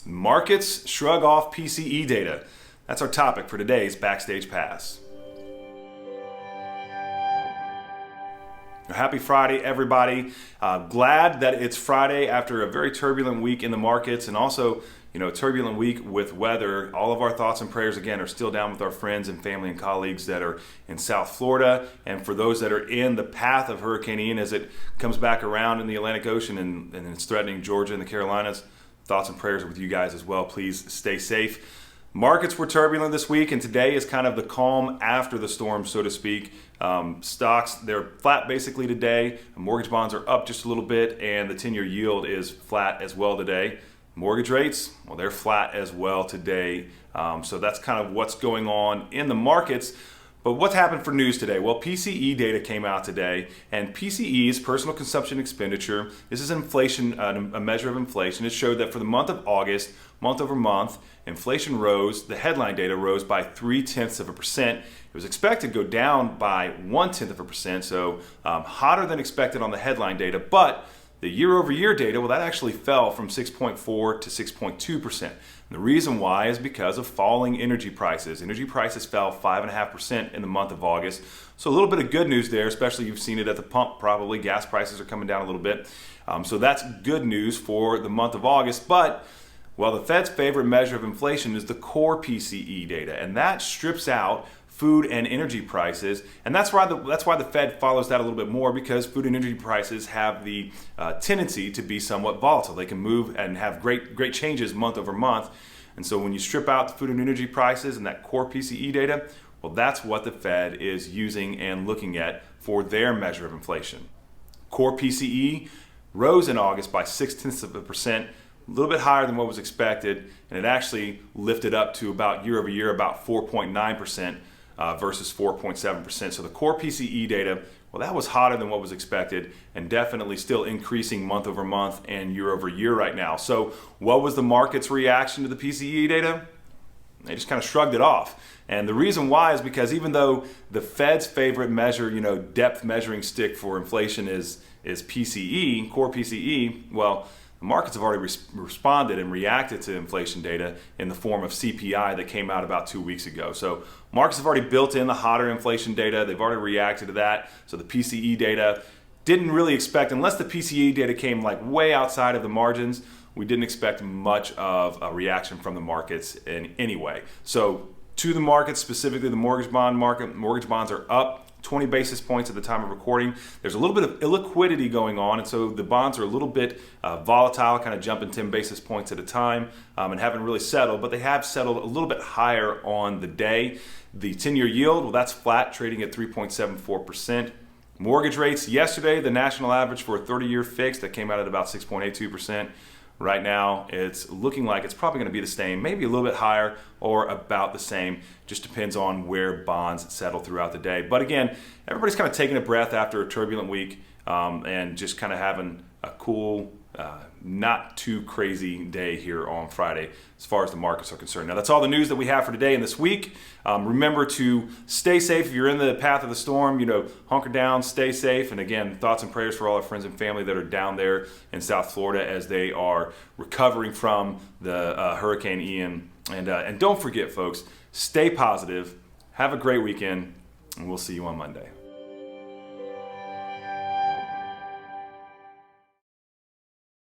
Markets shrug off PCE data. That's our topic for today's Backstage Pass. Happy Friday, everybody. Glad that it's Friday after a very turbulent week in the markets and also, a turbulent week with weather. All of our thoughts and prayers, again, are still down with our friends and family and colleagues that are in South Florida. And for those that are in the path of Hurricane Ian as it comes back around in the Atlantic Ocean and it's threatening Georgia and the Carolinas, thoughts and prayers are with you guys as well. Please stay safe. Markets were turbulent this week, and today is kind of the calm after the storm, so to speak. Stocks, they're flat basically today. Mortgage bonds are up just a little bit, and the 10-year yield is flat as well today. Mortgage rates, well, they're flat as well today. So that's kind of what's going on in the markets. But what's happened for news today? Well, PCE data came out today, and PCE is personal consumption expenditure. This is inflation, a measure of inflation. It showed that for the month of August, month over month, inflation rose. The headline data rose by 0.3%. It was expected to go down by 0.1%, so hotter than expected on the headline data. But the year-over-year data, well, that actually fell from 6.4 to 6.2%. And the reason why is because of falling energy prices. Energy prices fell 5.5% in the month of August. So a little bit of good news there, especially you've seen it at the pump probably. Gas prices are coming down a little bit. So that's good news for the month of August. But, well, the Fed's favorite measure of inflation is the core PCE data, and that strips out food and energy prices, and that's why the Fed follows that a little bit more, because food and energy prices have the tendency to be somewhat volatile. They can move and have great changes month over month, and so when you strip out the food and energy prices and that core PCE data, well, that's what the Fed is using and looking at for their measure of inflation. Core PCE rose in August by 0.6%, a little bit higher than what was expected, and it actually lifted up to about year over year about 4.9%. Versus 4.7%. So the core PCE data, well, that was hotter than what was expected and definitely still increasing month over month and year over year right now. So what was the market's reaction to the PCE data? They just kind of shrugged it off. And the reason why is because even though the Fed's favorite measure, depth measuring stick for inflation is PCE, core PCE, well, the markets have already responded and reacted to inflation data in the form of CPI that came out about 2 weeks ago. So markets have already built in the hotter inflation data. They've already reacted to that. So the PCE data didn't really expect, unless the PCE data came like way outside of the margins, we didn't expect much of a reaction from the markets in any way. So to the markets, specifically the mortgage bond market, mortgage bonds are up 20 basis points at the time of recording. There's a little bit of illiquidity going on, and so the bonds are a little bit volatile, kind of jumping 10 basis points at a time, and haven't really settled, but they have settled a little bit higher on the day. The 10-year yield, well, that's flat, trading at 3.74%. Mortgage rates yesterday, the national average for a 30-year fixed, that came out at about 6.82%. Right now, it's looking like it's probably going to be the same, maybe a little bit higher or about the same. Just depends on where bonds settle throughout the day. But again, everybody's kind of taking a breath after a turbulent week and just kind of having a cool, not too crazy day here on Friday as far as the markets are concerned. Now, that's all the news that we have for today and this week. Remember to stay safe if you're in the path of the storm. Hunker down, stay safe. And again, thoughts and prayers for all our friends and family that are down there in South Florida as they are recovering from the Hurricane Ian. And don't forget, folks, stay positive. Have a great weekend, and we'll see you on Monday.